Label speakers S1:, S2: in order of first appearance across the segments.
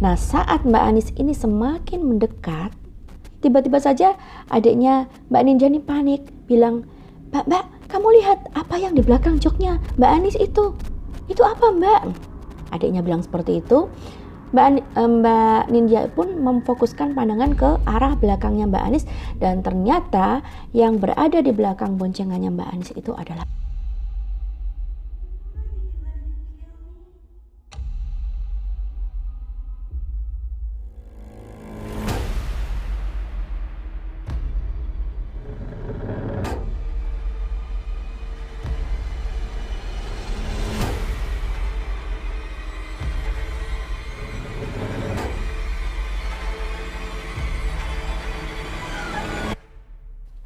S1: Nah, saat Mbak Anis ini semakin mendekat, tiba-tiba saja adiknya Mbak Ninja ini panik, bilang, Mbak, kamu lihat apa yang di belakang joknya Mbak Anis itu? Itu apa, Mbak? Adiknya bilang seperti itu. Mbak Ninja pun memfokuskan pandangan ke arah belakangnya Mbak Anis, dan ternyata yang berada di belakang boncengannya Mbak Anis itu adalah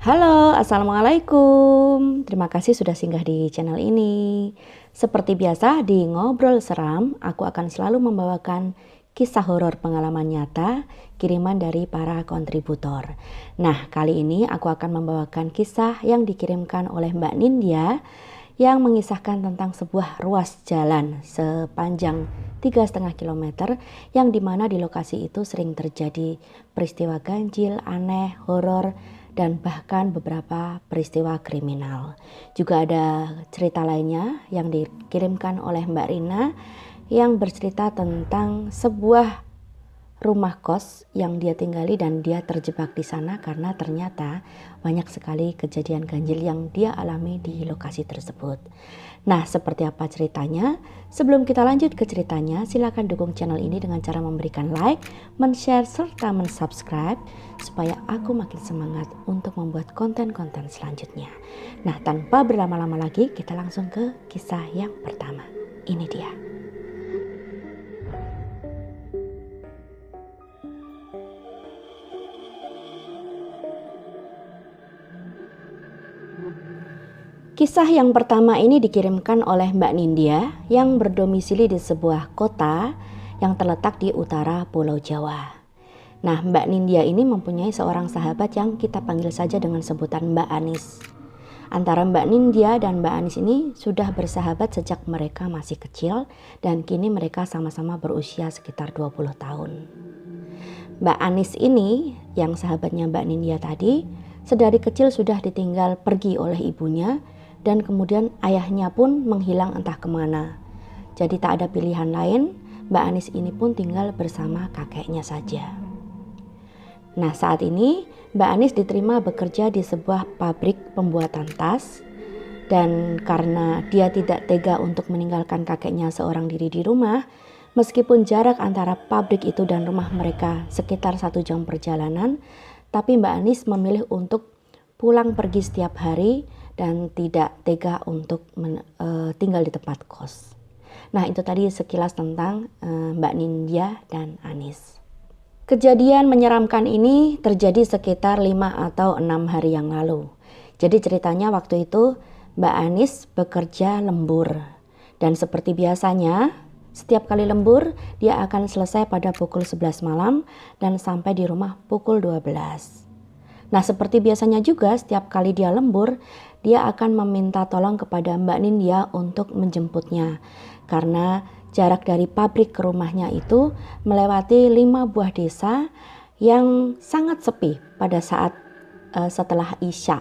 S1: Halo, Assalamualaikum. Terima kasih sudah singgah di channel ini. Seperti biasa di Ngobrol Seram, aku akan selalu membawakan kisah horor pengalaman nyata kiriman dari para kontributor. Nah, kali ini aku akan membawakan kisah yang dikirimkan oleh Mbak Nindya yang mengisahkan tentang sebuah ruas jalan sepanjang 3,5 km yang dimana di lokasi itu sering terjadi peristiwa ganjil, aneh, horor, dan bahkan beberapa peristiwa kriminal. Juga ada cerita lainnya yang dikirimkan oleh Mbak Rina yang bercerita tentang sebuah rumah kos yang dia tinggali dan dia terjebak di sana karena ternyata banyak sekali kejadian ganjil yang dia alami di lokasi tersebut. Nah, seperti apa ceritanya? Sebelum kita lanjut ke ceritanya, silakan dukung channel ini dengan cara memberikan like, men-share, serta men-subscribe supaya aku makin semangat untuk membuat konten-konten selanjutnya. Nah, tanpa berlama-lama lagi, kita langsung ke kisah yang pertama. Ini dia. Kisah yang pertama ini dikirimkan oleh Mbak Nindya yang berdomisili di sebuah kota yang terletak di utara Pulau Jawa. Nah, Mbak Nindya ini mempunyai seorang sahabat yang kita panggil saja dengan sebutan Mbak Anis. Antara Mbak Nindya dan Mbak Anis ini sudah bersahabat sejak mereka masih kecil dan kini mereka sama-sama berusia sekitar 20 tahun. Mbak Anis ini yang sahabatnya Mbak Nindya tadi sedari kecil sudah ditinggal pergi oleh ibunya dan kemudian ayahnya pun menghilang entah kemana. Jadi tak ada pilihan lain, Mbak Anis ini pun tinggal bersama kakeknya saja. Nah, saat ini Mbak Anis diterima bekerja di sebuah pabrik pembuatan tas, dan karena dia tidak tega untuk meninggalkan kakeknya seorang diri di rumah, meskipun jarak antara pabrik itu dan rumah mereka sekitar 1 jam perjalanan, tapi Mbak Anis memilih untuk pulang pergi setiap hari dan tidak tega untuk tinggal di tempat kos. Nah, itu tadi sekilas tentang Mbak Nindya dan Anis. Kejadian menyeramkan ini terjadi sekitar 5 atau 6 hari yang lalu. Jadi ceritanya waktu itu Mbak Anis bekerja lembur. Dan seperti biasanya, setiap kali lembur dia akan selesai pada pukul 11 malam dan sampai di rumah pukul 12. Nah, seperti biasanya juga setiap kali dia lembur, dia akan meminta tolong kepada Mbak Nindya untuk menjemputnya. Karena jarak dari pabrik ke rumahnya itu melewati 5 buah desa yang sangat sepi pada saat setelah Isya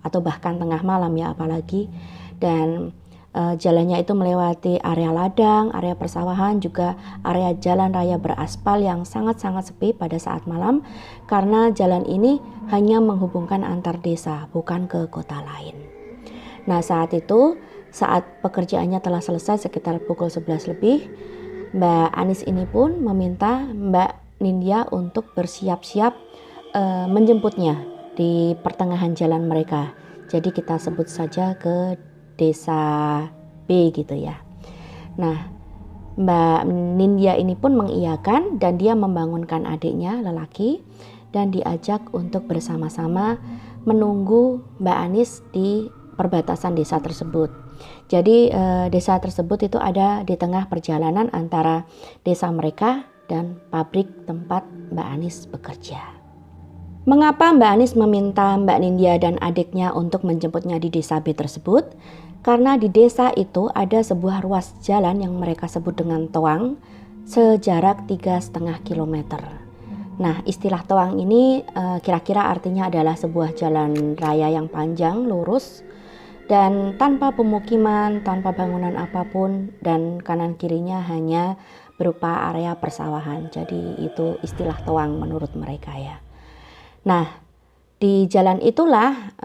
S1: atau bahkan tengah malam ya apalagi. Dan jalannya itu melewati area ladang, area persawahan, juga area jalan raya beraspal yang sangat-sangat sepi pada saat malam karena jalan ini hanya menghubungkan antar desa, bukan ke kota lain. Nah, saat itu, saat pekerjaannya telah selesai sekitar pukul 11 lebih, Mbak Anis ini pun meminta Mbak Nindya untuk bersiap-siap menjemputnya di pertengahan jalan mereka. Jadi kita sebut saja ke desa B gitu ya. Nah, Mbak Nindya ini pun mengiyakan dan dia membangunkan adiknya lelaki dan diajak untuk bersama-sama menunggu Mbak Anis di perbatasan desa tersebut. Jadi desa tersebut itu ada di tengah perjalanan antara desa mereka dan pabrik tempat Mbak Anis bekerja. Mengapa Mbak Anis meminta Mbak Nindya dan adiknya untuk menjemputnya di desa B tersebut? Karena di desa itu ada sebuah ruas jalan yang mereka sebut dengan toang, sejarak 3,5 kilometer. Nah, istilah toang ini kira-kira artinya adalah sebuah jalan raya yang panjang, lurus, dan tanpa pemukiman, tanpa bangunan apapun, dan kanan kirinya hanya berupa area persawahan. Jadi itu istilah toang menurut mereka ya. Nah, di jalan itulah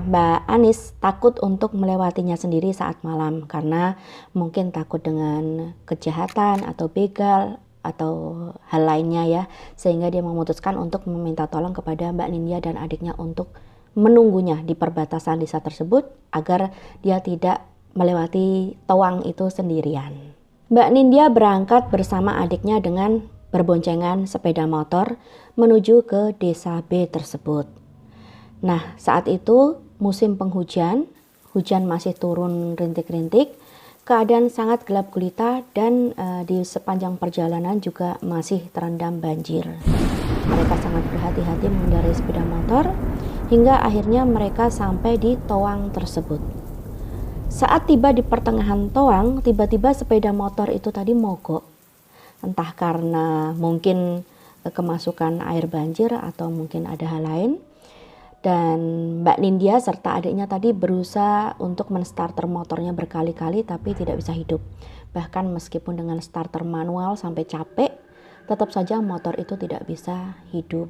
S1: Mbak Anis takut untuk melewatinya sendiri saat malam karena mungkin takut dengan kejahatan atau begal atau hal lainnya ya, sehingga dia memutuskan untuk meminta tolong kepada Mbak Nindya dan adiknya untuk menunggunya di perbatasan desa tersebut agar dia tidak melewati toang itu sendirian. Mbak Nindya berangkat bersama adiknya dengan berboncengan sepeda motor menuju ke desa B tersebut. Nah, saat itu musim penghujan, hujan masih turun rintik-rintik, keadaan sangat gelap gulita dan di sepanjang perjalanan juga masih terendam banjir. Mereka sangat berhati-hati mengendarai sepeda motor hingga akhirnya mereka sampai di toang tersebut. Saat tiba di pertengahan toang, tiba-tiba sepeda motor itu tadi mogok. Entah karena mungkin kemasukan air banjir atau mungkin ada hal lain. Dan Mbak Nindya serta adiknya tadi berusaha untuk menstarter motornya berkali-kali tapi tidak bisa hidup. Bahkan meskipun dengan starter manual sampai capek, tetap saja motor itu tidak bisa hidup.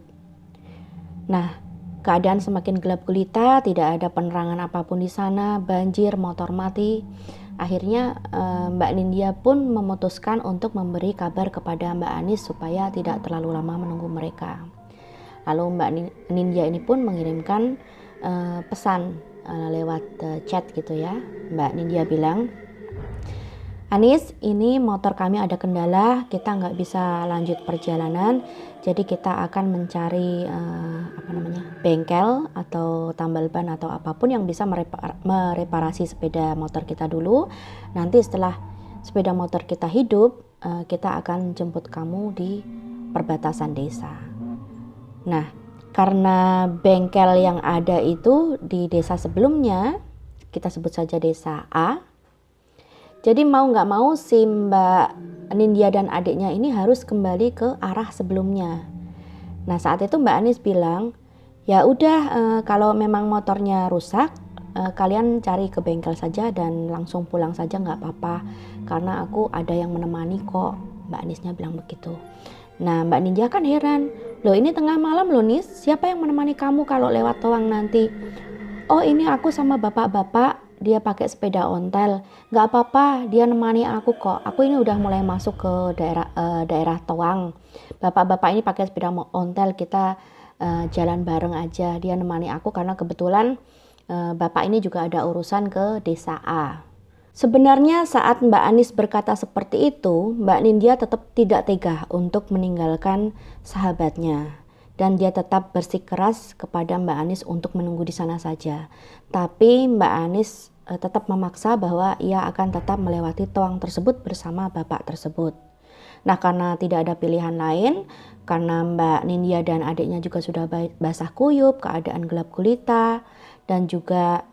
S1: Nah, keadaan semakin gelap gulita, tidak ada penerangan apapun di sana, banjir, motor mati. Akhirnya Mbak Nindya pun memutuskan untuk memberi kabar kepada Mbak Anis supaya tidak terlalu lama menunggu mereka. Lalu Mbak Nindya ini pun mengirimkan pesan lewat chat gitu ya. Mbak Nindya bilang, Anis, ini motor kami ada kendala, kita nggak bisa lanjut perjalanan, jadi kita akan mencari bengkel atau tambal ban atau apapun yang bisa mereparasi sepeda motor kita dulu. Nanti setelah sepeda motor kita hidup, kita akan jemput kamu di perbatasan desa. Nah, karena bengkel yang ada itu di desa sebelumnya, kita sebut saja desa A. Jadi mau nggak mau si Mbak Nindya dan adiknya ini harus kembali ke arah sebelumnya. Nah, saat itu Mbak Anis bilang, ya udah kalau memang motornya rusak, kalian cari ke bengkel saja dan langsung pulang saja nggak apa-apa. Karena aku ada yang menemani kok. Mbak Anisnya bilang begitu. Nah, Mbak Nindya kan heran, loh ini tengah malam loh Nis, siapa yang menemani kamu kalau lewat toang nanti? Oh ini aku sama bapak-bapak, dia pakai sepeda ontel, nggak apa-apa, dia nemani aku kok. Aku ini udah mulai masuk ke daerah toang. Bapak-bapak ini pakai sepeda ontel, kita jalan bareng aja. Dia nemani aku karena kebetulan bapak ini juga ada urusan ke desa A. Sebenarnya saat Mbak Anis berkata seperti itu, Mbak Nindya tetap tidak tega untuk meninggalkan sahabatnya. Dan dia tetap bersikeras kepada Mbak Anis untuk menunggu di sana saja. Tapi Mbak Anis tetap memaksa bahwa ia akan tetap melewati toang tersebut bersama bapak tersebut. Nah, karena tidak ada pilihan lain, karena Mbak Nindya dan adiknya juga sudah basah kuyup, keadaan gelap gulita, dan juga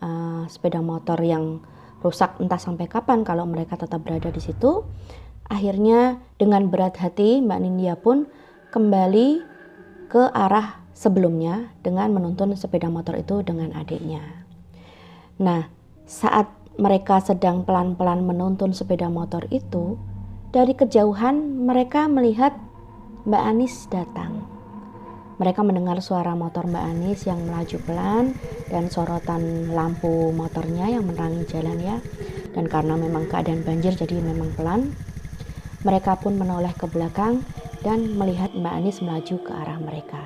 S1: sepeda motor yang rusak entah sampai kapan kalau mereka tetap berada di situ. Akhirnya dengan berat hati Mbak Nindya pun kembali ke arah sebelumnya dengan menuntun sepeda motor itu dengan adiknya. Nah, saat mereka sedang pelan-pelan menuntun sepeda motor itu, dari kejauhan mereka melihat Mbak Anis datang. Mereka mendengar suara motor Mbak Anis yang melaju pelan dan sorotan lampu motornya yang menerangi jalan ya. Dan karena memang keadaan banjir jadi memang pelan. Mereka pun menoleh ke belakang dan melihat Mbak Anis melaju ke arah mereka.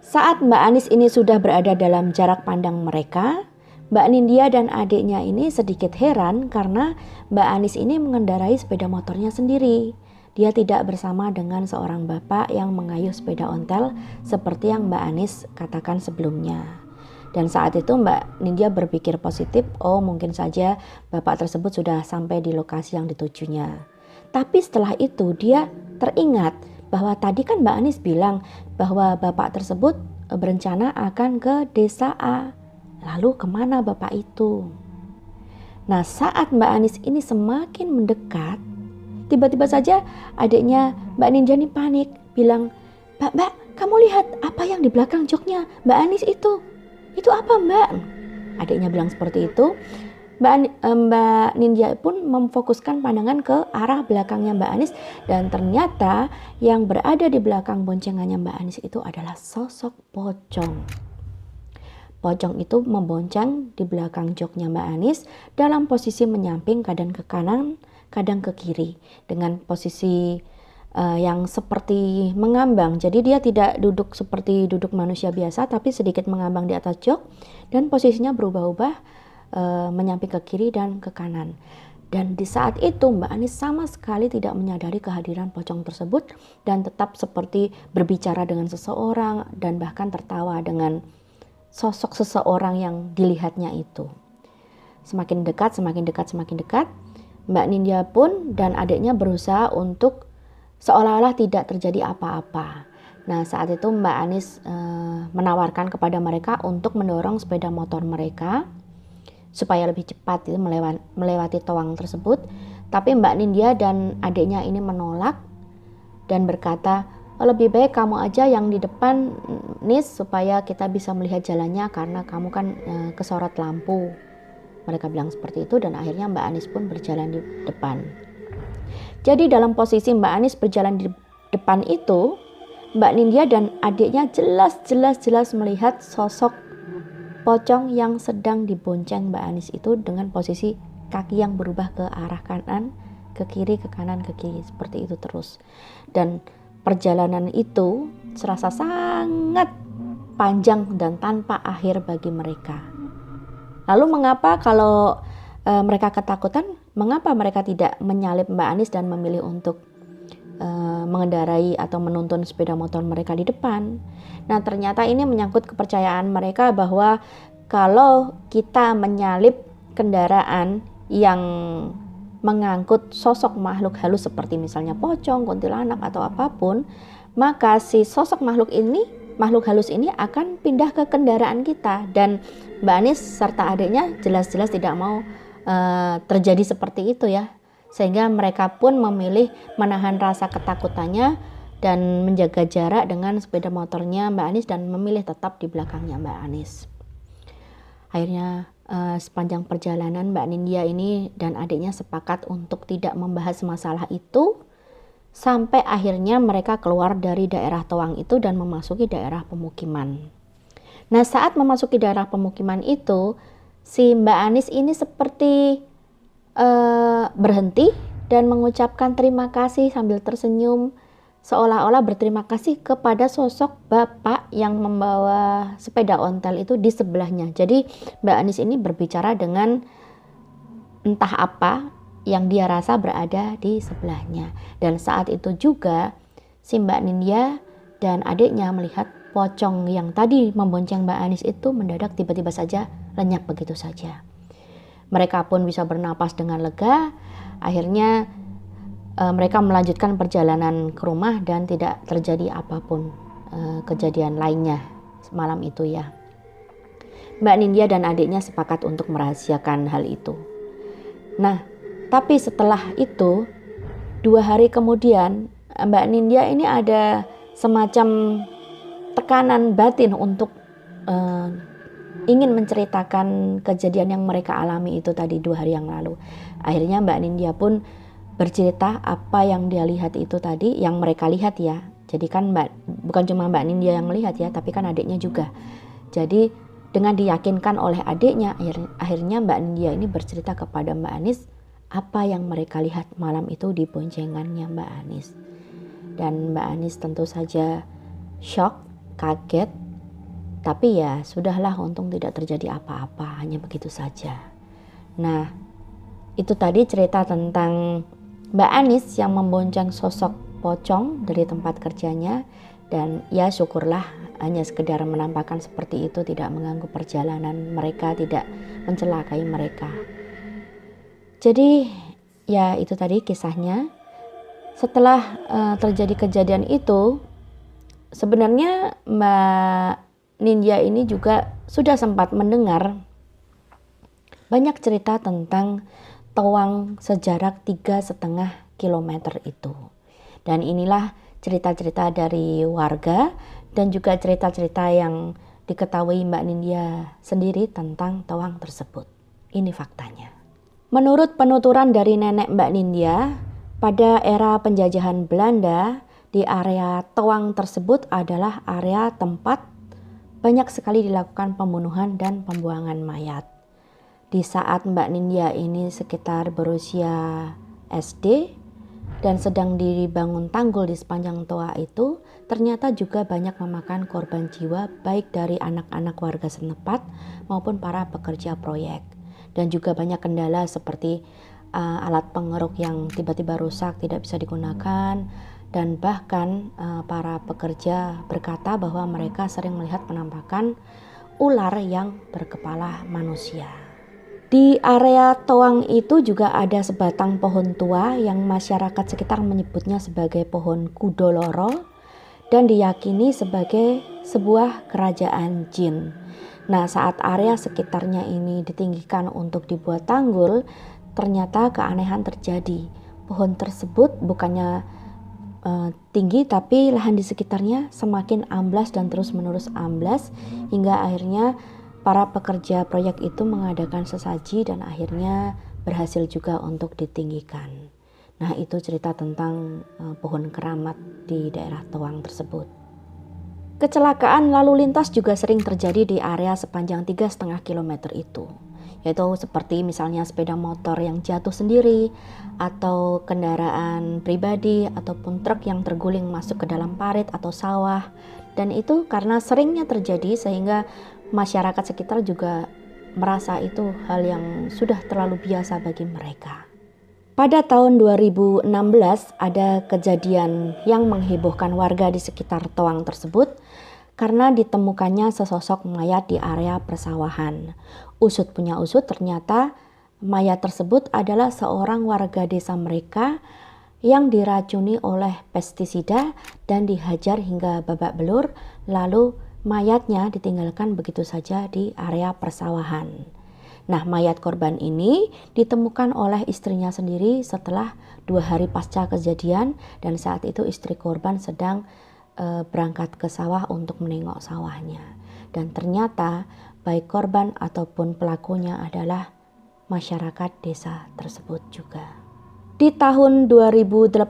S1: Saat Mbak Anis ini sudah berada dalam jarak pandang mereka, Mbak Nindya dan adiknya ini sedikit heran karena Mbak Anis ini mengendarai sepeda motornya sendiri. Dia tidak bersama dengan seorang bapak yang mengayuh sepeda ontel seperti yang Mbak Anis katakan sebelumnya. Dan saat itu Mbak Nindya berpikir positif, oh mungkin saja bapak tersebut sudah sampai di lokasi yang ditujunya. Tapi setelah itu dia teringat bahwa tadi kan Mbak Anis bilang bahwa bapak tersebut berencana akan ke desa A. Lalu kemana bapak itu? Nah, saat Mbak Anis ini semakin mendekat, tiba-tiba saja adiknya Mbak Nindya ini panik, bilang, Mbak, kamu lihat apa yang di belakang joknya Mbak Anis itu? Itu apa, Mbak? Adiknya bilang seperti itu. Mbak Nindya pun memfokuskan pandangan ke arah belakangnya Mbak Anis, dan ternyata yang berada di belakang boncengannya Mbak Anis itu adalah sosok pocong. Pocong itu membonceng di belakang joknya Mbak Anis dalam posisi menyamping, kadang ke kanan, kadang ke kiri, dengan posisi yang seperti mengambang. Jadi dia tidak duduk seperti duduk manusia biasa, tapi sedikit mengambang di atas jok, dan posisinya berubah-ubah menyamping ke kiri dan ke kanan. Dan di saat itu Mbak Anis sama sekali tidak menyadari kehadiran pocong tersebut, dan tetap seperti berbicara dengan seseorang dan bahkan tertawa dengan sosok seseorang yang dilihatnya itu. Semakin dekat, semakin dekat, semakin dekat, Mbak Nindya pun dan adiknya berusaha untuk seolah-olah tidak terjadi apa-apa. Nah, saat itu Mbak Anis menawarkan kepada mereka untuk mendorong sepeda motor mereka supaya lebih cepat itu melewati toang tersebut. Tapi Mbak Nindya dan adiknya ini menolak dan berkata, lebih baik kamu aja yang di depan, Nis, supaya kita bisa melihat jalannya, karena kamu kan kesorot lampu. Mereka bilang seperti itu, dan akhirnya Mbak Anis pun berjalan di depan. Jadi dalam posisi Mbak Anis berjalan di depan itu, Mbak Nindya dan adiknya jelas melihat sosok pocong yang sedang dibonceng Mbak Anis itu dengan posisi kaki yang berubah ke arah kanan, ke kiri, ke kanan, ke kiri, seperti itu terus. Dan perjalanan itu serasa sangat panjang dan tanpa akhir bagi mereka. Lalu mengapa kalau mereka ketakutan, mengapa mereka tidak menyalip Mbak Anis dan memilih untuk mengendarai atau menuntun sepeda motor mereka di depan? Nah, ternyata ini menyangkut kepercayaan mereka bahwa kalau kita menyalip kendaraan yang mengangkut sosok makhluk halus seperti misalnya pocong, kuntilanak atau apapun, maka si sosok makhluk halus ini akan pindah ke kendaraan kita. Dan Mbak Anis serta adiknya jelas-jelas tidak mau terjadi seperti itu ya. Sehingga mereka pun memilih menahan rasa ketakutannya dan menjaga jarak dengan sepeda motornya Mbak Anis dan memilih tetap di belakangnya Mbak Anis. Akhirnya sepanjang perjalanan Mbak Nindya ini dan adiknya sepakat untuk tidak membahas masalah itu sampai akhirnya mereka keluar dari daerah toang itu dan memasuki daerah pemukiman. Nah, saat memasuki daerah pemukiman itu, si Mbak Anis ini seperti berhenti dan mengucapkan terima kasih sambil tersenyum, seolah-olah berterima kasih kepada sosok bapak yang membawa sepeda ontel itu di sebelahnya. Jadi Mbak Anis ini berbicara dengan entah apa yang dia rasa berada di sebelahnya. Dan saat itu juga si Mbak Nindya dan adiknya melihat pocong yang tadi membonceng Mbak Anis itu mendadak tiba-tiba saja lenyap begitu saja. Mereka pun bisa bernapas dengan lega. Akhirnya mereka melanjutkan perjalanan ke rumah dan tidak terjadi apapun kejadian lainnya malam itu ya. Mbak Nindya dan adiknya sepakat untuk merahasiakan hal itu. Nah, tapi setelah itu 2 hari kemudian Mbak Nindya ini ada semacam tekanan batin untuk ingin menceritakan kejadian yang mereka alami itu tadi 2 hari yang lalu. Akhirnya Mbak Nindya pun bercerita apa yang dia lihat itu tadi, yang mereka lihat ya. Jadi kan bukan cuma Mbak Nindya yang melihat ya, tapi kan adiknya juga. Jadi dengan diyakinkan oleh adiknya, akhirnya Mbak Nindya ini bercerita kepada Mbak Anis apa yang mereka lihat malam itu di boncengannya Mbak Anis. Dan Mbak Anis tentu saja shock, kaget. Tapi ya sudahlah, untung tidak terjadi apa-apa, hanya begitu saja. Nah, itu tadi cerita tentang Mbak Anis yang membonceng sosok pocong dari tempat kerjanya. Dan ya syukurlah hanya sekedar menampakkan seperti itu, tidak mengganggu perjalanan mereka, tidak mencelakai mereka. Jadi ya itu tadi kisahnya. Setelah terjadi kejadian itu, sebenarnya Mbak Nindya ini juga sudah sempat mendengar banyak cerita tentang toang sejarak 3,5 kilometer itu. Dan inilah cerita-cerita dari warga dan juga cerita-cerita yang diketahui Mbak Nindya sendiri tentang Tawang tersebut. Ini faktanya. Menurut penuturan dari nenek Mbak Nindya, pada era penjajahan Belanda, di area Tawang tersebut adalah area tempat banyak sekali dilakukan pembunuhan dan pembuangan mayat. Di saat Mbak Nindya ini sekitar berusia SD dan sedang dibangun tanggul di sepanjang toa itu, ternyata juga banyak memakan korban jiwa baik dari anak-anak warga setempat maupun para pekerja proyek. Dan juga banyak kendala seperti alat pengeruk yang tiba-tiba rusak tidak bisa digunakan, dan bahkan para pekerja berkata bahwa mereka sering melihat penampakan ular yang berkepala manusia. Di area Tawang itu juga ada sebatang pohon tua yang masyarakat sekitar menyebutnya sebagai pohon Kudoloro dan diyakini sebagai sebuah kerajaan jin. Nah, saat area sekitarnya ini ditinggikan untuk dibuat tanggul, ternyata keanehan terjadi. Pohon tersebut bukannya tinggi, tapi lahan di sekitarnya semakin amblas dan terus-menerus amblas hingga akhirnya para pekerja proyek itu mengadakan sesaji dan akhirnya berhasil juga untuk ditinggikan. Nah, itu cerita tentang pohon keramat di daerah Tawang tersebut. Kecelakaan lalu lintas juga sering terjadi di area sepanjang 3,5 km itu, yaitu seperti misalnya sepeda motor yang jatuh sendiri, atau kendaraan pribadi, ataupun truk yang terguling masuk ke dalam parit atau sawah. Dan itu karena seringnya terjadi sehingga masyarakat sekitar juga merasa itu hal yang sudah terlalu biasa bagi mereka. Pada tahun 2016 ada kejadian yang menghebohkan warga di sekitar Tawang tersebut karena ditemukannya sesosok mayat di area persawahan. Usut punya usut, ternyata mayat tersebut adalah seorang warga desa mereka yang diracuni oleh pestisida dan dihajar hingga babak belur, lalu mayatnya ditinggalkan begitu saja di area persawahan. Nah, mayat korban ini ditemukan oleh istrinya sendiri setelah 2 hari pasca kejadian, dan saat itu istri korban sedang berangkat ke sawah untuk menengok sawahnya. Dan ternyata baik korban ataupun pelakunya adalah masyarakat desa tersebut juga. Di tahun 2018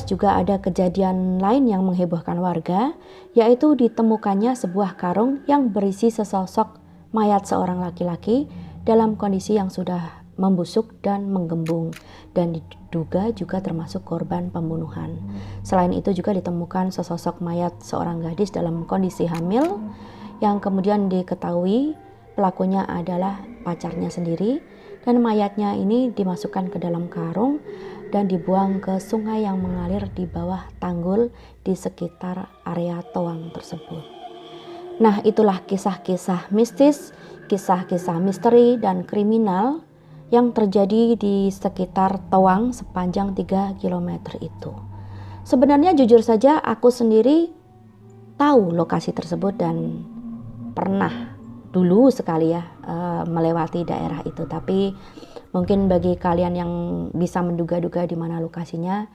S1: juga ada kejadian lain yang menghebohkan warga, yaitu ditemukannya sebuah karung yang berisi sesosok mayat seorang laki-laki dalam kondisi yang sudah membusuk dan menggembung, dan diduga juga termasuk korban pembunuhan. Selain itu juga ditemukan sesosok mayat seorang gadis dalam kondisi hamil yang kemudian diketahui pelakunya adalah pacarnya sendiri, dan mayatnya ini dimasukkan ke dalam karung dan dibuang ke sungai yang mengalir di bawah tanggul di sekitar area Tawang tersebut. Nah, itulah kisah-kisah mistis, kisah-kisah misteri dan kriminal yang terjadi di sekitar Tawang sepanjang 3 km itu. Sebenarnya jujur saja aku sendiri tahu lokasi tersebut dan pernah dulu sekali ya melewati daerah itu, tapi mungkin bagi kalian yang bisa menduga-duga di mana lokasinya,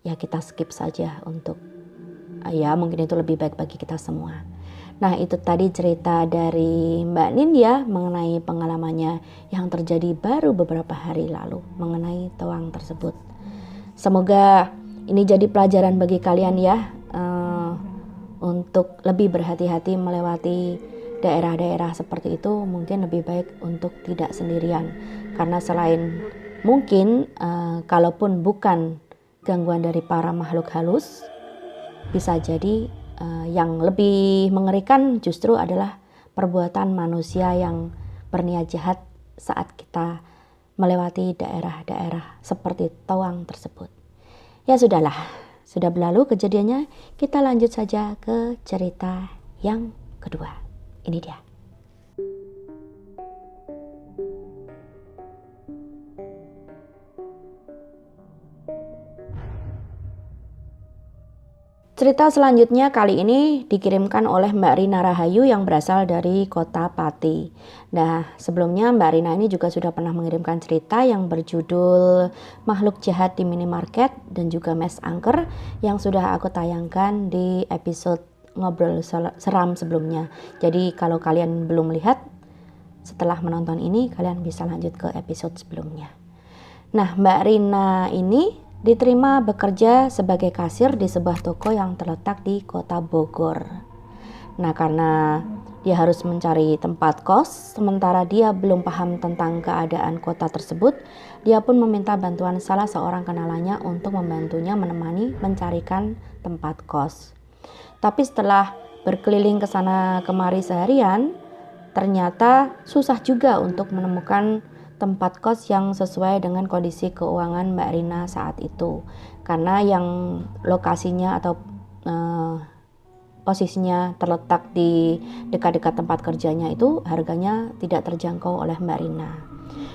S1: ya kita skip saja untuk ya mungkin itu lebih baik bagi kita semua. Nah, itu tadi cerita dari Mbak Nindya mengenai pengalamannya yang terjadi baru beberapa hari lalu mengenai Tawang tersebut. Semoga ini jadi pelajaran bagi kalian ya, untuk lebih berhati-hati melewati daerah-daerah seperti itu. Mungkin lebih baik untuk tidak sendirian, karena selain mungkin kalaupun bukan gangguan dari para makhluk halus, bisa jadi yang lebih mengerikan justru adalah perbuatan manusia yang berniat jahat saat kita melewati daerah-daerah seperti Tawang tersebut. Ya sudahlah, sudah berlalu kejadiannya, kita lanjut saja ke cerita yang kedua. Ini dia. Cerita selanjutnya kali ini dikirimkan oleh Mbak Rina Rahayu yang berasal dari kota Pati. Nah, sebelumnya Mbak Rina ini juga sudah pernah mengirimkan cerita yang berjudul Makhluk Jahat di Minimarket dan juga Mes Angker yang sudah aku tayangkan di episode Ngobrol Seram sebelumnya. Jadi kalau kalian belum lihat, setelah menonton ini kalian bisa lanjut ke episode sebelumnya. Nah, Mbak Rina ini diterima bekerja sebagai kasir di sebuah toko yang terletak di kota Bogor. Nah, karena dia harus mencari tempat kos, sementara dia belum paham tentang keadaan kota tersebut, dia pun meminta bantuan salah seorang kenalannya untuk membantunya menemani mencarikan tempat kos. Tapi setelah berkeliling ke sana kemari seharian, ternyata susah juga untuk menemukan tempat kos yang sesuai dengan kondisi keuangan Mbak Rina saat itu, karena yang lokasinya atau posisinya terletak di dekat-dekat tempat kerjanya itu harganya tidak terjangkau oleh Mbak Rina.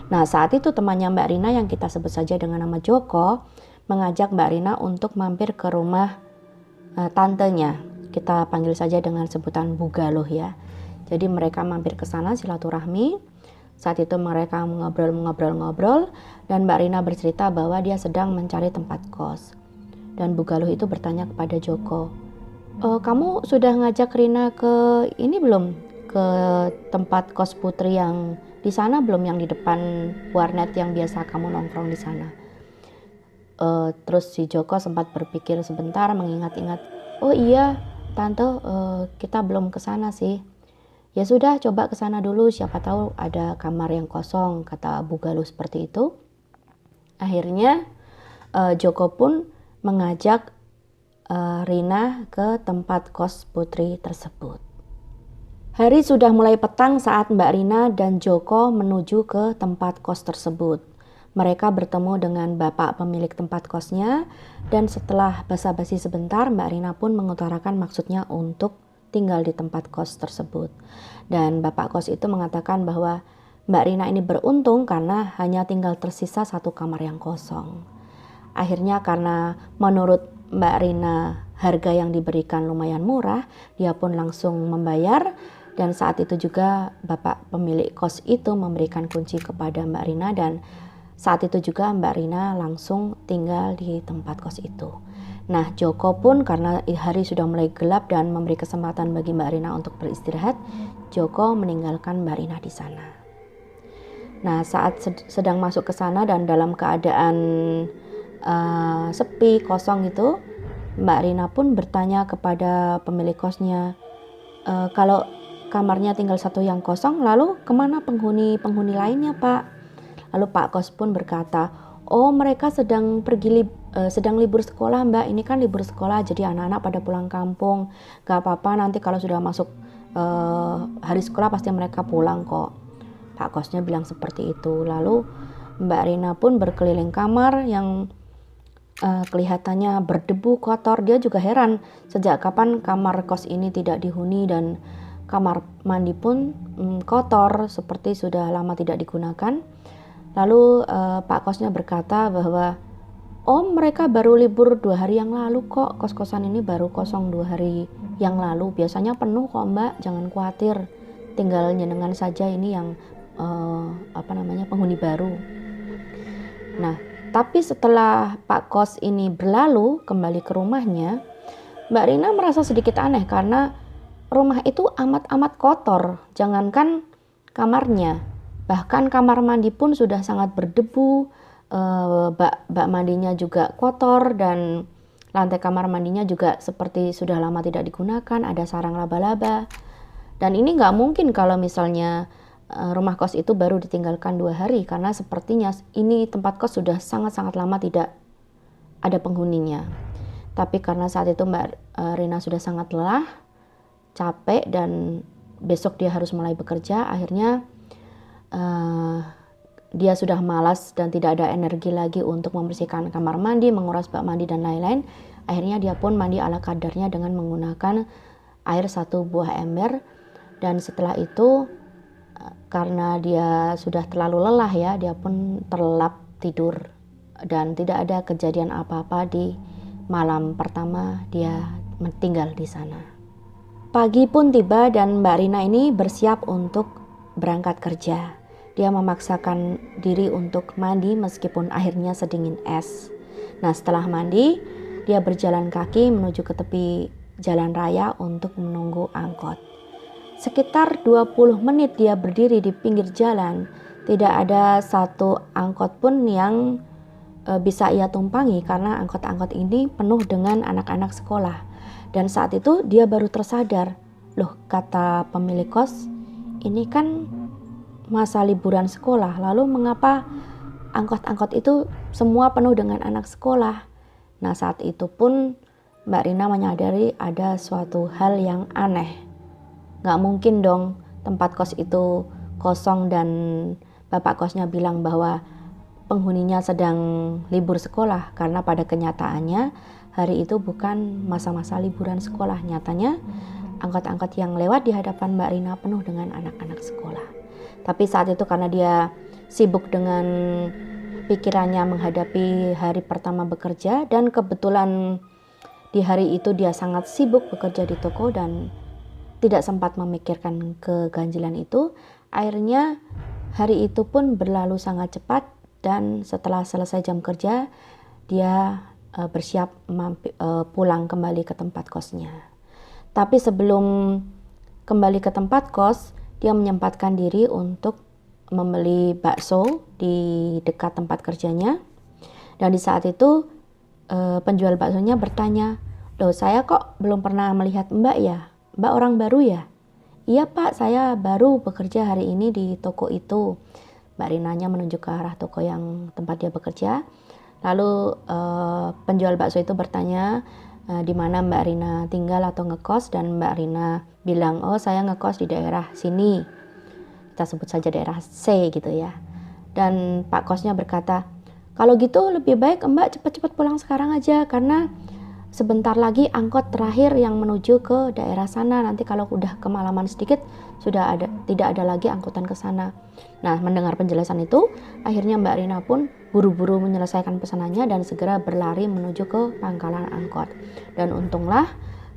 S1: Nah, saat itu temannya Mbak Rina yang kita sebut saja dengan nama Joko mengajak Mbak Rina untuk mampir ke rumah tantenya. Kita panggil saja dengan sebutan Bu Galuh ya. Jadi mereka mampir ke sana silaturahmi. Saat itu mereka ngobrol-ngobrol dan Mbak Rina bercerita bahwa dia sedang mencari tempat kos. Dan Bu Galuh itu bertanya kepada Joko, kamu sudah ngajak Rina ke ini belum? Ke tempat kos Putri yang di sana belum, yang di depan warnet yang biasa kamu nongkrong di sana? Terus si Joko sempat berpikir sebentar, mengingat-ingat, oh iya tante, kita belum ke sana sih. Ya sudah, coba ke sana dulu, siapa tahu ada kamar yang kosong, kata Bu Galuh seperti itu. Akhirnya Joko pun mengajak Rina ke tempat kos Putri tersebut. Hari sudah mulai petang saat Mbak Rina dan Joko menuju ke tempat kos tersebut. Mereka bertemu dengan bapak pemilik tempat kosnya dan setelah basa-basi sebentar, Mbak Rina pun mengutarakan maksudnya untuk tinggal di tempat kos tersebut. Dan bapak kos itu mengatakan bahwa Mbak Rina ini beruntung karena hanya tinggal tersisa satu kamar yang kosong. Akhirnya karena menurut Mbak Rina harga yang diberikan lumayan murah, dia pun langsung membayar. Dan saat itu juga bapak pemilik kos itu memberikan kunci kepada Mbak Rina, dan saat itu juga Mbak Rina langsung tinggal di tempat kos itu. Nah, Joko pun karena hari sudah mulai gelap dan memberi kesempatan bagi Mbak Rina untuk beristirahat, Joko meninggalkan Mbak Rina di sana. Nah, saat sedang masuk ke sana dan dalam keadaan sepi, kosong itu, Mbak Rina pun bertanya kepada pemilik kosnya, kalau kamarnya tinggal satu yang kosong, lalu kemana penghuni lainnya, Pak? Lalu Pak Kos pun berkata, oh mereka sedang libur sekolah, Mbak. Ini kan libur sekolah, jadi anak-anak pada pulang kampung. Gak apa-apa, nanti kalau sudah masuk hari sekolah pasti mereka pulang kok. Pak Kosnya bilang seperti itu. Lalu Mbak Rina pun berkeliling kamar yang kelihatannya berdebu, kotor. Dia juga heran sejak kapan kamar kos ini tidak dihuni dan kamar mandi pun kotor, seperti sudah lama tidak digunakan. Lalu Pak Kosnya berkata bahwa mereka baru libur 2 hari yang lalu kok, kos-kosan ini baru kosong 2 hari yang lalu, biasanya penuh kok Mbak, jangan khawatir, tinggal nyenengan saja, ini yang penghuni baru. Nah, tapi setelah Pak Kos ini berlalu kembali ke rumahnya, Mbak Rina merasa sedikit aneh karena rumah itu amat-amat kotor, jangankan kamarnya, bahkan kamar mandi pun sudah sangat berdebu, bak mandinya juga kotor, dan lantai kamar mandinya juga seperti sudah lama tidak digunakan, ada sarang laba-laba. Dan ini nggak mungkin kalau misalnya rumah kos itu baru ditinggalkan 2 hari, karena sepertinya ini tempat kos sudah sangat-sangat lama tidak ada penghuninya. Tapi karena saat itu Mbak Rina sudah sangat lelah, capek, dan besok dia harus mulai bekerja, akhirnya dia sudah malas dan tidak ada energi lagi untuk membersihkan kamar mandi, menguras bak mandi dan lain-lain. Akhirnya dia pun mandi ala kadarnya dengan menggunakan air 1 buah ember. Dan setelah itu karena dia sudah terlalu lelah ya, dia pun terlelap tidur dan tidak ada kejadian apa-apa di malam pertama dia tinggal di sana. Pagi pun tiba dan Mbak Rina ini bersiap untuk berangkat kerja. Dia memaksakan diri untuk mandi meskipun akhirnya sedingin es. Nah, setelah mandi, dia berjalan kaki menuju ke tepi jalan raya untuk menunggu angkot. Sekitar 20 menit dia berdiri di pinggir jalan. Tidak ada satu angkot pun yang bisa ia tumpangi karena angkot-angkot ini penuh dengan anak-anak sekolah. Dan saat itu dia baru tersadar, loh, kata pemilik kos, ini kan masa liburan sekolah, lalu mengapa angkot-angkot itu semua penuh dengan anak sekolah? Nah, saat itu pun Mbak Rina menyadari ada suatu hal yang aneh. Gak mungkin dong tempat kos itu kosong dan bapak kosnya bilang bahwa penghuninya sedang libur sekolah, karena pada kenyataannya hari itu bukan masa-masa liburan sekolah. Nyatanya angkot-angkot yang lewat di hadapan Mbak Rina penuh dengan anak-anak sekolah. Tapi saat itu karena dia sibuk dengan pikirannya menghadapi hari pertama bekerja, dan kebetulan di hari itu dia sangat sibuk bekerja di toko dan tidak sempat memikirkan keganjilan itu, akhirnya hari itu pun berlalu sangat cepat dan setelah selesai jam kerja dia bersiap pulang kembali ke tempat kosnya. Tapi sebelum kembali ke tempat kos, dia menyempatkan diri untuk membeli bakso di dekat tempat kerjanya. Dan di saat itu penjual baksonya bertanya, "Loh, saya kok belum pernah melihat Mbak ya? Mbak orang baru ya?" "Iya Pak, saya baru bekerja hari ini di toko itu." Mbak Rinanya menunjuk ke arah toko yang tempat dia bekerja. Lalu penjual bakso itu bertanya di mana Mbak Rina tinggal atau ngekos, dan Mbak Rina bilang, "Oh, saya ngekos di daerah sini." Kita sebut saja daerah C gitu ya. Dan Pak kosnya berkata, "Kalau gitu lebih baik Mbak cepat-cepat pulang sekarang aja, karena sebentar lagi angkot terakhir yang menuju ke daerah sana. Nanti kalau udah kemalaman sedikit tidak ada lagi angkutan ke sana." Nah, mendengar penjelasan itu, akhirnya Mbak Rina pun buru-buru menyelesaikan pesanannya dan segera berlari menuju ke pangkalan angkot. Dan untunglah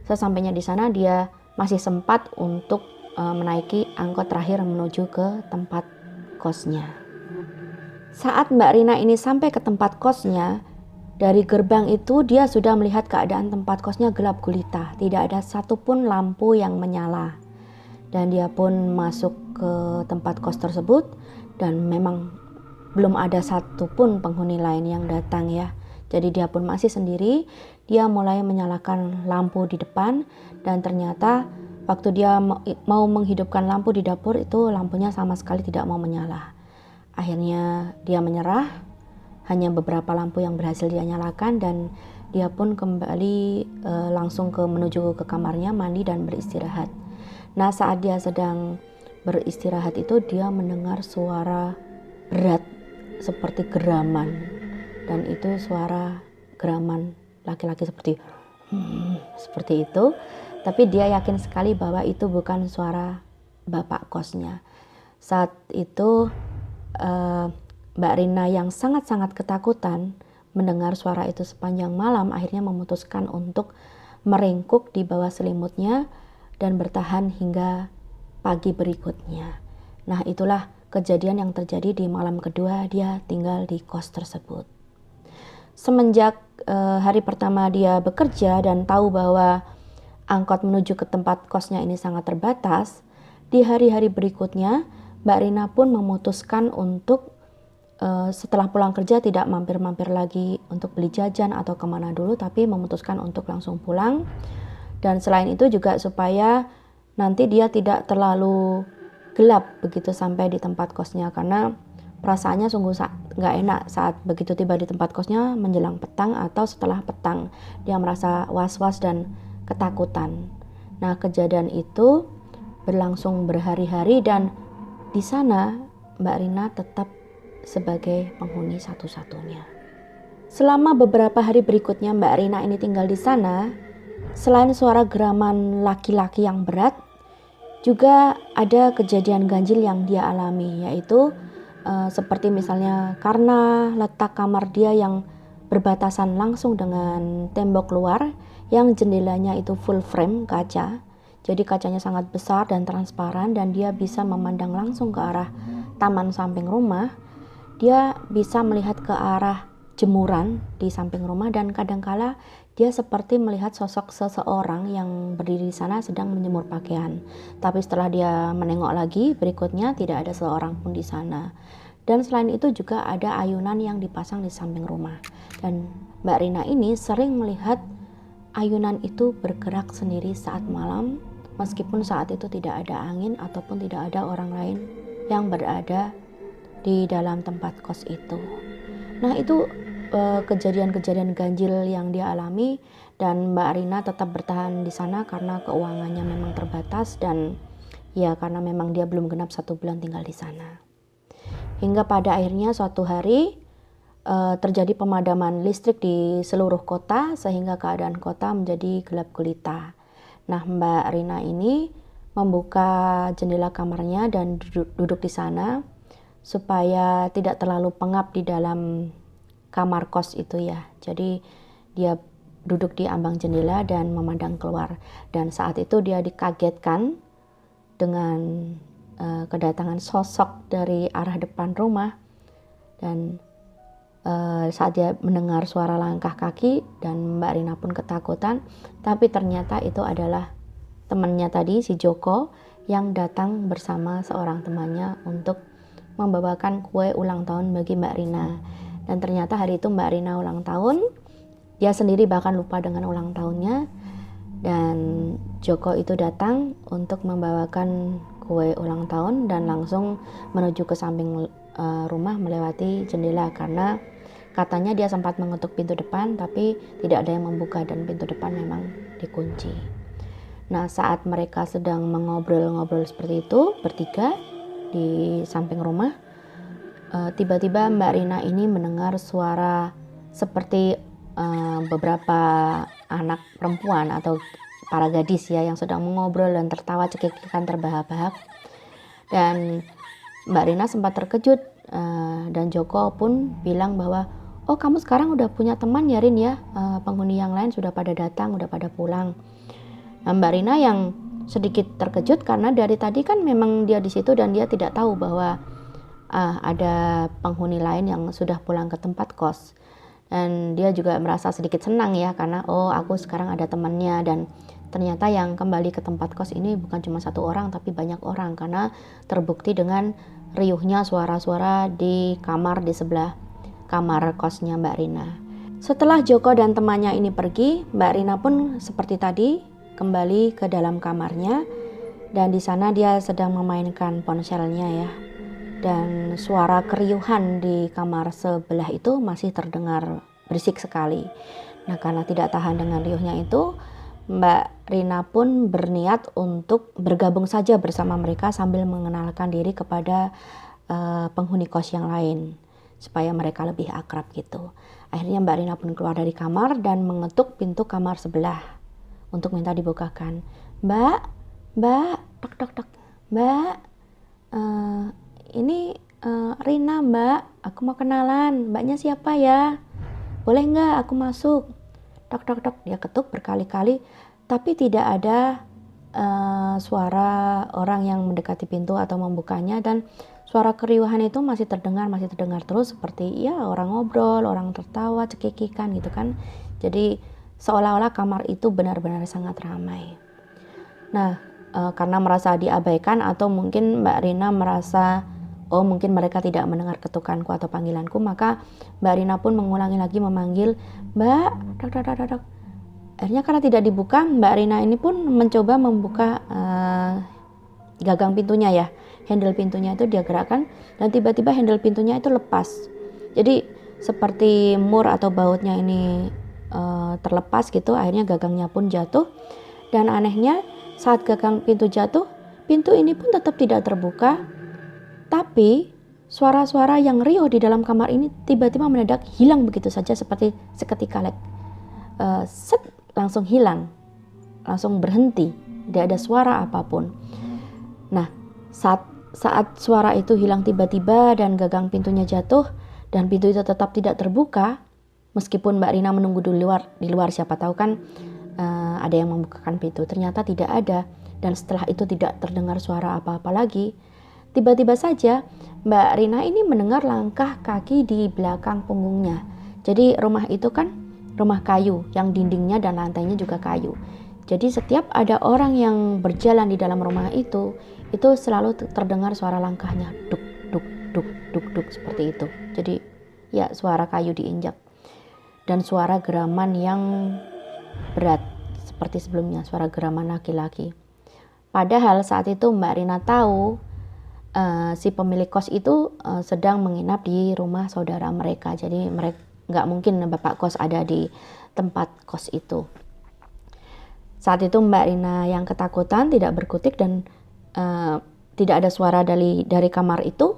S1: sesampainya di sana dia masih sempat untuk menaiki angkot terakhir menuju ke tempat kosnya. Saat Mbak Rina ini sampai ke tempat kosnya, dari gerbang itu dia sudah melihat keadaan tempat kosnya gelap gulita, tidak ada satupun lampu yang menyala. Dan dia pun masuk ke tempat kos tersebut dan memang belum ada satupun penghuni lain yang datang ya. Jadi dia pun masih sendiri. Dia mulai menyalakan lampu di depan dan ternyata waktu dia mau menghidupkan lampu di dapur itu lampunya sama sekali tidak mau menyala. Akhirnya dia menyerah. Hanya beberapa lampu yang berhasil dia nyalakan dan dia pun kembali langsung menuju ke kamarnya, mandi dan beristirahat. Nah, saat dia sedang beristirahat itu dia mendengar suara berat seperti geraman, dan itu suara geraman laki-laki seperti itu. Tapi dia yakin sekali bahwa itu bukan suara bapak kosnya. Saat itu Mbak Rina yang sangat-sangat ketakutan mendengar suara itu sepanjang malam akhirnya memutuskan untuk meringkuk di bawah selimutnya dan bertahan hingga pagi berikutnya. Nah, itulah kejadian yang terjadi di malam kedua dia tinggal di kos tersebut. Semenjak hari pertama dia bekerja dan tahu bahwa angkot menuju ke tempat kosnya ini sangat terbatas, di hari-hari berikutnya Mbak Rina pun memutuskan untuk setelah pulang kerja tidak mampir-mampir lagi untuk beli jajan atau kemana dulu, tapi memutuskan untuk langsung pulang. Dan selain itu juga supaya nanti dia tidak terlalu gelap begitu sampai di tempat kosnya, karena perasaannya sungguh nggak enak saat begitu tiba di tempat kosnya menjelang petang atau setelah petang. Dia merasa was-was dan ketakutan. Nah, kejadian itu berlangsung berhari-hari dan di sana Mbak Rina tetap sebagai penghuni satu-satunya. Selama beberapa hari berikutnya Mbak Rina ini tinggal di sana, selain suara geraman laki-laki yang berat, juga ada kejadian ganjil yang dia alami, yaitu seperti misalnya karena letak kamar dia yang berbatasan langsung dengan tembok luar yang jendelanya itu full frame kaca. Jadi kacanya sangat besar dan transparan dan dia bisa memandang langsung ke arah taman samping rumah. Dia bisa melihat ke arah jemuran di samping rumah dan kadangkala dia seperti melihat sosok seseorang yang berdiri di sana sedang menjemur pakaian. Tapi setelah dia menengok lagi berikutnya tidak ada seorang pun di sana. Dan selain itu juga ada ayunan yang dipasang di samping rumah. Dan Mbak Rina ini sering melihat ayunan itu bergerak sendiri saat malam, meskipun saat itu tidak ada angin ataupun tidak ada orang lain yang berada di dalam tempat kos itu. Nah, itu kejadian-kejadian ganjil yang dia alami, dan Mbak Rina tetap bertahan di sana karena keuangannya memang terbatas dan ya karena memang dia belum genap 1 bulan tinggal di sana. Hingga pada akhirnya suatu hari terjadi pemadaman listrik di seluruh kota sehingga keadaan kota menjadi gelap gulita. Nah, Mbak Rina ini membuka jendela kamarnya dan duduk di sana supaya tidak terlalu pengap di dalam kamar kos itu ya. Jadi dia duduk di ambang jendela dan memandang keluar. Dan saat itu dia dikagetkan dengan kedatangan sosok dari arah depan rumah. Dan saat dia mendengar suara langkah kaki dan Mbak Rina pun ketakutan, tapi ternyata itu adalah temannya tadi, si Joko, yang datang bersama seorang temannya untuk membawakan kue ulang tahun bagi Mbak Rina. Dan ternyata hari itu Mbak Rina ulang tahun, dia sendiri bahkan lupa dengan ulang tahunnya, dan Joko itu datang untuk membawakan kue ulang tahun dan langsung menuju ke samping rumah melewati jendela karena katanya dia sempat mengetuk pintu depan tapi tidak ada yang membuka dan pintu depan memang dikunci. Nah, saat mereka sedang mengobrol-ngobrol seperti itu bertiga di samping rumah, tiba-tiba Mbak Rina ini mendengar suara seperti beberapa anak perempuan atau para gadis ya yang sedang mengobrol dan tertawa cekik-cekikan terbahak-bahak. Dan Mbak Rina sempat terkejut dan Joko pun bilang bahwa oh, kamu sekarang udah punya teman ya Rin ya, penghuni yang lain sudah pada datang, udah pada pulang. Nah, Mbak Rina yang sedikit terkejut karena dari tadi kan memang dia di situ dan dia tidak tahu bahwa ada penghuni lain yang sudah pulang ke tempat kos. Dan dia juga merasa sedikit senang ya karena oh, aku sekarang ada temannya. Dan ternyata yang kembali ke tempat kos ini bukan cuma 1 orang tapi banyak orang karena terbukti dengan riuhnya suara-suara di kamar di sebelah kamar kosnya Mbak Rina. Setelah Joko dan temannya ini pergi, Mbak Rina pun seperti tadi kembali ke dalam kamarnya dan di sana dia sedang memainkan ponselnya ya. Dan suara keriuhan di kamar sebelah itu masih terdengar berisik sekali. Nah, karena tidak tahan dengan riuhnya itu, Mbak Rina pun berniat untuk bergabung saja bersama mereka sambil mengenalkan diri kepada penghuni kos yang lain supaya mereka lebih akrab gitu. Akhirnya Mbak Rina pun keluar dari kamar dan mengetuk pintu kamar sebelah untuk minta dibukakan. Mbak, tok tok tok. Mbak, ini Rina Mbak, aku mau kenalan. Mbaknya siapa ya? Boleh nggak aku masuk? Tok tok tok. Dia ketuk berkali-kali, tapi tidak ada suara orang yang mendekati pintu atau membukanya dan suara keriuhan itu masih terdengar terus seperti ya orang ngobrol, orang tertawa, cekikikan gitu kan. Jadi seolah-olah kamar itu benar-benar sangat ramai. Nah, karena merasa diabaikan atau mungkin Mbak Rina merasa oh mungkin mereka tidak mendengar ketukanku atau panggilanku, maka Mbak Rina pun mengulangi lagi memanggil Mbak, tok tok tok tok. Akhirnya karena tidak dibuka, Mbak Rina ini pun mencoba membuka gagang pintunya ya. Handle pintunya itu dia gerakkan dan tiba-tiba handle pintunya itu lepas. Jadi seperti mur atau bautnya ini terlepas gitu, akhirnya gagangnya pun jatuh. Dan anehnya saat gagang pintu jatuh, pintu ini pun tetap tidak terbuka. Tapi suara-suara yang riuh di dalam kamar ini tiba-tiba mendadak hilang begitu saja seperti seketika langsung hilang, langsung berhenti, tidak ada suara apapun. Nah, saat suara itu hilang tiba-tiba dan gagang pintunya jatuh dan pintu itu tetap tidak terbuka, meskipun Mbak Rina menunggu di luar siapa tahu kan ada yang membukakan pintu. Ternyata tidak ada, dan setelah itu tidak terdengar suara apa-apa lagi. Tiba-tiba saja Mbak Rina ini mendengar langkah kaki di belakang punggungnya. Jadi rumah itu kan rumah kayu yang dindingnya dan lantainya juga kayu. Jadi setiap ada orang yang berjalan di dalam rumah itu selalu terdengar suara langkahnya, duk duk duk duk duk seperti itu. Jadi ya suara kayu diinjak dan suara geraman yang berat seperti sebelumnya, suara geraman laki-laki. Padahal saat itu Mbak Rina tahu si pemilik kos itu sedang menginap di rumah saudara mereka. Jadi mereka nggak mungkin bapak kos ada di tempat kos itu. Saat itu Mbak Rina yang ketakutan, tidak berkutik dan tidak ada suara dari kamar itu.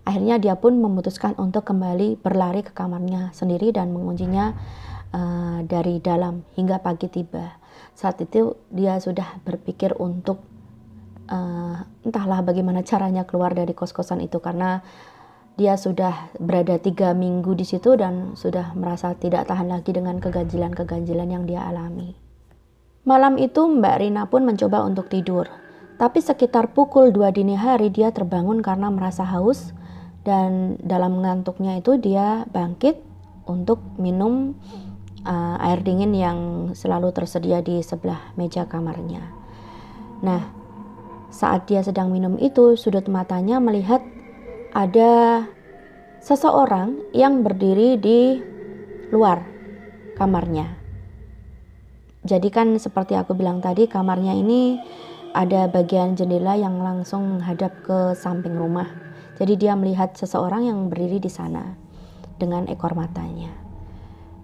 S1: Akhirnya dia pun memutuskan untuk kembali berlari ke kamarnya sendiri dan menguncinya dari dalam hingga pagi tiba. Saat itu dia sudah berpikir untuk entahlah bagaimana caranya keluar dari kos-kosan itu, karena dia sudah berada 3 minggu di situ dan sudah merasa tidak tahan lagi dengan keganjilan-keganjilan yang dia alami. Malam itu Mbak Rina pun mencoba untuk tidur, tapi sekitar pukul 2 dini hari dia terbangun karena merasa haus. Dan dalam ngantuknya itu dia bangkit untuk minum air dingin yang selalu tersedia di sebelah meja kamarnya. Nah, saat dia sedang minum itu, sudut matanya melihat ada seseorang yang berdiri di luar kamarnya. Jadi kan seperti aku bilang tadi, kamarnya ini ada bagian jendela yang langsung menghadap ke samping rumah. Jadi dia melihat seseorang yang berdiri di sana dengan ekor matanya.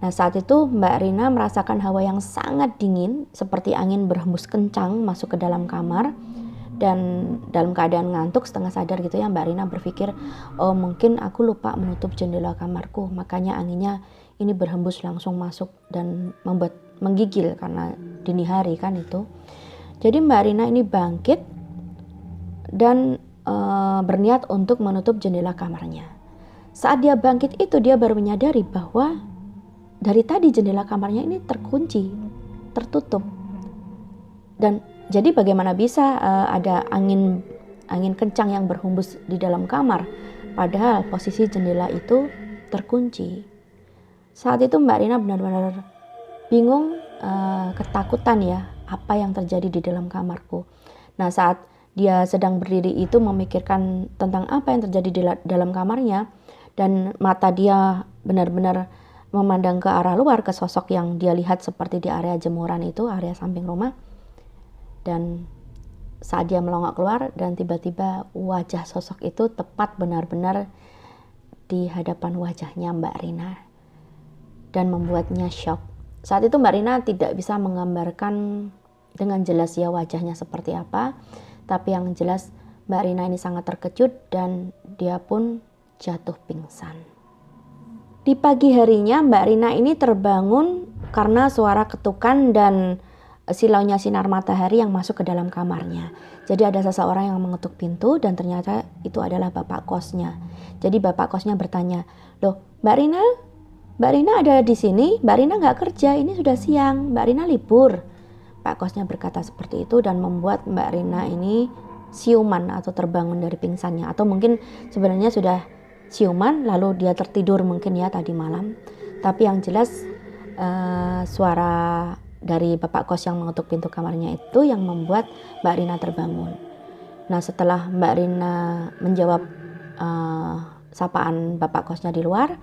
S1: Nah, saat itu Mbak Rina merasakan hawa yang sangat dingin seperti angin berhembus kencang masuk ke dalam kamar. Dan dalam keadaan ngantuk setengah sadar gitu ya, Mbak Rina berpikir, oh mungkin aku lupa menutup jendela kamarku, makanya anginnya ini berhembus langsung masuk dan membuat menggigil karena dini hari kan itu. Jadi Mbak Rina ini bangkit dan berniat untuk menutup jendela kamarnya. Saat dia bangkit itu, dia baru menyadari bahwa dari tadi jendela kamarnya ini terkunci, tertutup. Dan jadi bagaimana bisa ada angin kencang yang berhembus di dalam kamar, padahal posisi jendela itu terkunci. Saat itu Mbak Rina benar-benar bingung, ketakutan ya, apa yang terjadi di dalam kamarku. Nah, saat dia sedang berdiri itu memikirkan tentang apa yang terjadi di dalam kamarnya, dan mata dia benar-benar memandang ke arah luar, ke sosok yang dia lihat seperti di area jemuran itu, area samping rumah. Dan saat dia melongok keluar dan tiba-tiba wajah sosok itu tepat benar-benar di hadapan wajahnya Mbak Rina dan membuatnya shock. Saat itu Mbak Rina tidak bisa menggambarkan dengan jelas ya wajahnya seperti apa. Tapi yang jelas Mbak Rina ini sangat terkejut dan dia pun jatuh pingsan. Di pagi harinya Mbak Rina ini terbangun karena suara ketukan dan silaunya sinar matahari yang masuk ke dalam kamarnya. Jadi ada seseorang yang mengetuk pintu dan ternyata itu adalah bapak kosnya. Jadi bapak kosnya bertanya, loh Mbak Rina ada di sini? Mbak Rina nggak kerja, ini sudah siang, Mbak Rina libur. Pak kosnya berkata seperti itu dan membuat Mbak Rina ini siuman atau terbangun dari pingsannya, atau mungkin sebenarnya sudah siuman lalu dia tertidur mungkin ya tadi malam. Tapi yang jelas suara dari bapak kos yang mengetuk pintu kamarnya itu yang membuat Mbak Rina terbangun. Nah, setelah Mbak Rina menjawab sapaan bapak kosnya di luar,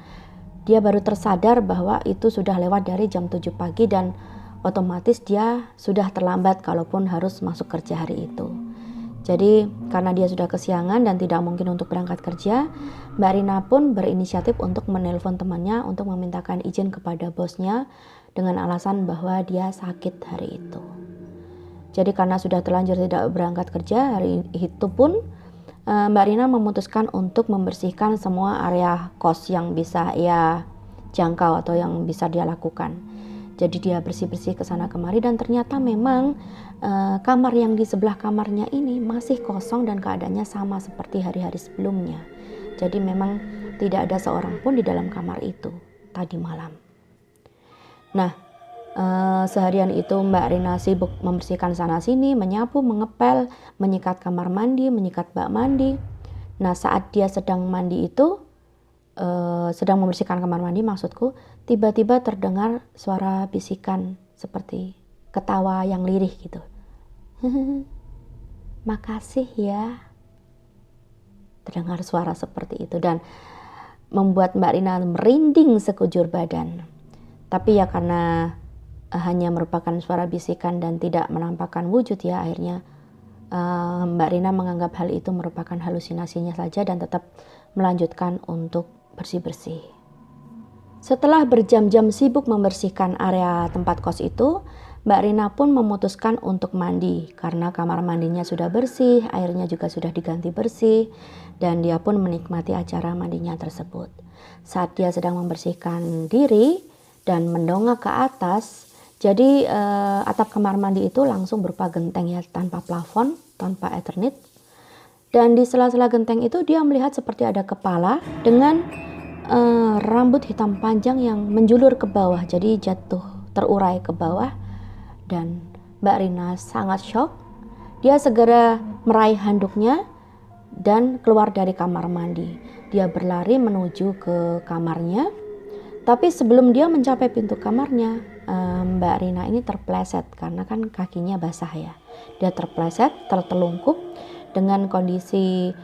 S1: dia baru tersadar bahwa itu sudah lewat dari jam 7 pagi dan otomatis dia sudah terlambat kalaupun harus masuk kerja hari itu. Jadi karena dia sudah kesiangan dan tidak mungkin untuk berangkat kerja, Mbak Rina pun berinisiatif untuk menelpon temannya untuk memintakan izin kepada bosnya dengan alasan bahwa dia sakit hari itu. Jadi karena sudah terlanjur tidak berangkat kerja hari itu pun, Mbak Rina memutuskan untuk membersihkan semua area kos yang bisa ia jangkau atau yang bisa dia lakukan. Jadi dia bersih-bersih ke sana kemari dan ternyata memang kamar yang di sebelah kamarnya ini masih kosong dan keadaannya sama seperti hari-hari sebelumnya. Jadi memang tidak ada seorang pun di dalam kamar itu tadi malam. Nah, Seharian itu Mbak Rina sibuk membersihkan sana sini, menyapu, mengepel, menyikat kamar mandi, menyikat bak mandi. Nah, saat dia sedang mandi itu, sedang membersihkan kamar mandi maksudku, tiba-tiba terdengar suara bisikan seperti ketawa yang lirih gitu. Makasih ya. Terdengar suara seperti itu dan membuat Mbak Rina merinding sekujur badan. Tapi ya karena hanya merupakan suara bisikan dan tidak menampakkan wujud ya, akhirnya Mbak Rina menganggap hal itu merupakan halusinasinya saja dan tetap melanjutkan untuk bersih-bersih. Setelah berjam-jam sibuk membersihkan area tempat kos itu, Mbak Rina pun memutuskan untuk mandi karena kamar mandinya sudah bersih, airnya juga sudah diganti bersih, dan dia pun menikmati acara mandinya tersebut. Saat dia sedang membersihkan diri dan mendongak ke atas, jadi atap kamar mandi itu langsung berupa genteng ya, tanpa plafon, tanpa Ethernet. Dan di sela-sela genteng itu dia melihat seperti ada kepala dengan rambut hitam panjang yang menjulur ke bawah, jadi jatuh terurai ke bawah. Dan Mbak Rina sangat shock. Dia segera meraih handuknya dan keluar dari kamar mandi. Dia berlari menuju ke kamarnya. Tapi sebelum dia mencapai pintu kamarnya, Mbak Rina ini terpleset karena kan kakinya basah ya. Dia terpleset, tertelungkup dengan kondisi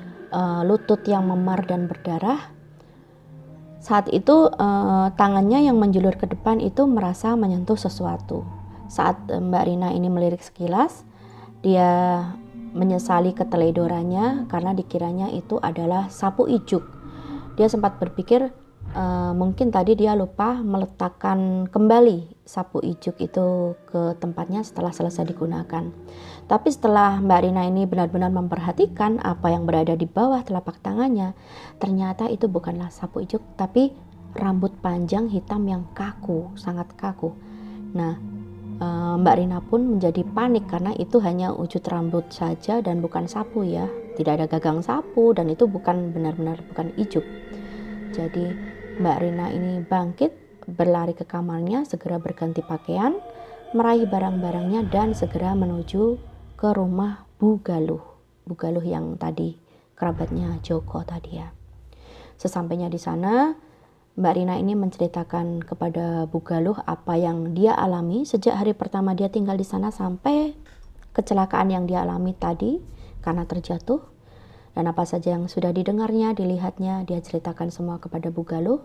S1: lutut yang memar dan berdarah. Saat itu tangannya yang menjulur ke depan itu merasa menyentuh sesuatu. Saat Mbak Rina ini melirik sekilas, dia menyesali keteledorannya karena dikiranya itu adalah sapu ijuk. Dia sempat berpikir mungkin tadi dia lupa meletakkan kembali sapu ijuk itu ke tempatnya setelah selesai digunakan. Tapi setelah Mbak Rina ini benar-benar memperhatikan apa yang berada di bawah telapak tangannya, ternyata itu bukanlah sapu ijuk tapi rambut panjang hitam yang kaku, sangat kaku. Nah, Mbak Rina pun menjadi panik karena itu hanya wujud rambut saja dan bukan sapu ya. Tidak ada gagang sapu dan itu bukan benar-benar bukan ijuk. Jadi Mbak Rina ini bangkit, berlari ke kamarnya, segera berganti pakaian, meraih barang-barangnya dan segera menuju ke rumah Bu Galuh. Bu Galuh yang tadi kerabatnya Joko tadi ya. Sesampainya di sana, Mbak Rina ini menceritakan kepada Bu Galuh apa yang dia alami sejak hari pertama dia tinggal di sana sampai kecelakaan yang dia alami tadi karena terjatuh. Dan apa saja yang sudah didengarnya, dilihatnya, dia ceritakan semua kepada Bu Galuh.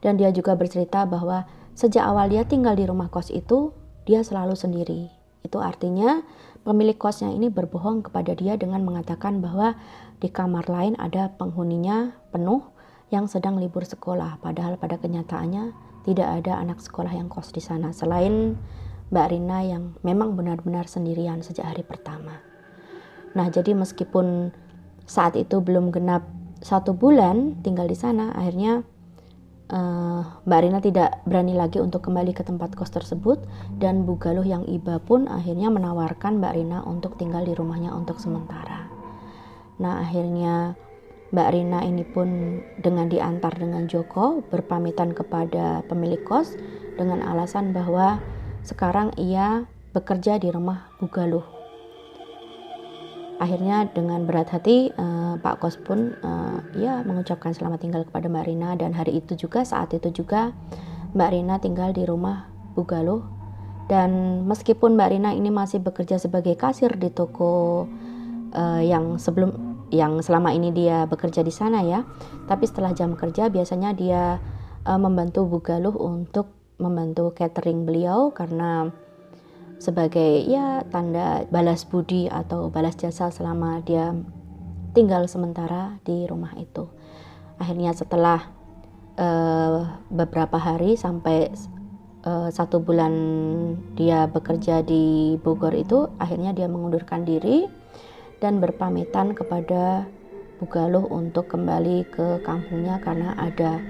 S1: Dan dia juga bercerita bahwa sejak awal dia tinggal di rumah kos itu, dia selalu sendiri. Itu artinya pemilik kosnya ini berbohong kepada dia dengan mengatakan bahwa di kamar lain ada penghuninya penuh yang sedang libur sekolah. Padahal pada kenyataannya tidak ada anak sekolah yang kos di sana selain Mbak Rina yang memang benar-benar sendirian sejak hari pertama. Nah, jadi meskipun saat itu belum genap 1 bulan tinggal di sana, akhirnya Mbak Rina tidak berani lagi untuk kembali ke tempat kos tersebut, dan Bu Galuh yang iba pun akhirnya menawarkan Mbak Rina untuk tinggal di rumahnya untuk sementara. Nah, akhirnya Mbak Rina ini pun dengan diantar dengan Joko berpamitan kepada pemilik kos dengan alasan bahwa sekarang ia bekerja di rumah Bu Galuh. Akhirnya dengan berat hati Pak Kos pun ya mengucapkan selamat tinggal kepada Mbak Rina, dan hari itu juga, saat itu juga Mbak Rina tinggal di rumah Bu Galuh. Dan meskipun Mbak Rina ini masih bekerja sebagai kasir di toko yang selama ini dia bekerja di sana ya, tapi setelah jam kerja biasanya dia membantu Bu Galuh untuk membantu catering beliau karena sebagai ya tanda balas budi atau balas jasa selama dia tinggal sementara di rumah itu. Akhirnya setelah beberapa hari sampai 1 bulan dia bekerja di Bogor itu, akhirnya dia mengundurkan diri dan berpamitan kepada Bu Galuh untuk kembali ke kampungnya karena ada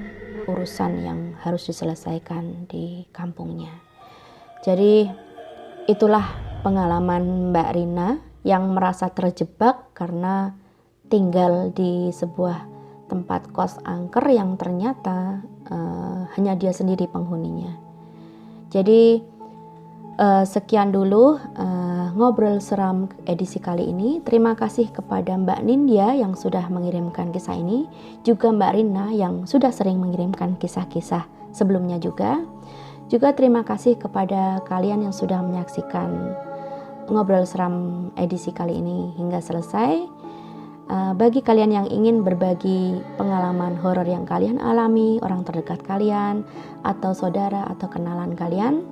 S1: urusan yang harus diselesaikan di kampungnya. Jadi itulah pengalaman Mbak Rina yang merasa terjebak karena tinggal di sebuah tempat kos angker yang ternyata hanya dia sendiri penghuninya. Jadi sekian dulu ngobrol seram edisi kali ini. Terima kasih kepada Mbak Nindya yang sudah mengirimkan kisah ini, juga Mbak Rina yang sudah sering mengirimkan kisah-kisah sebelumnya juga. Juga terima kasih kepada kalian yang sudah menyaksikan ngobrol seram edisi kali ini hingga selesai. Bagi kalian yang ingin berbagi pengalaman horor yang kalian alami, orang terdekat kalian, atau saudara atau kenalan kalian,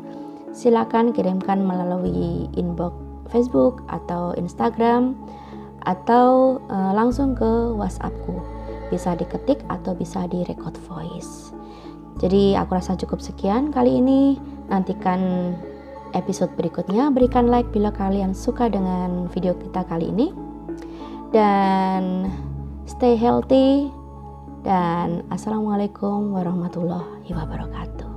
S1: silakan kirimkan melalui inbox Facebook atau Instagram, atau langsung ke WhatsAppku. Bisa diketik atau bisa direkod voice. Jadi aku rasa cukup sekian kali ini. Nantikan episode berikutnya. Berikan like bila kalian suka dengan video kita kali ini. Dan stay healthy, dan assalamualaikum warahmatullahi wabarakatuh.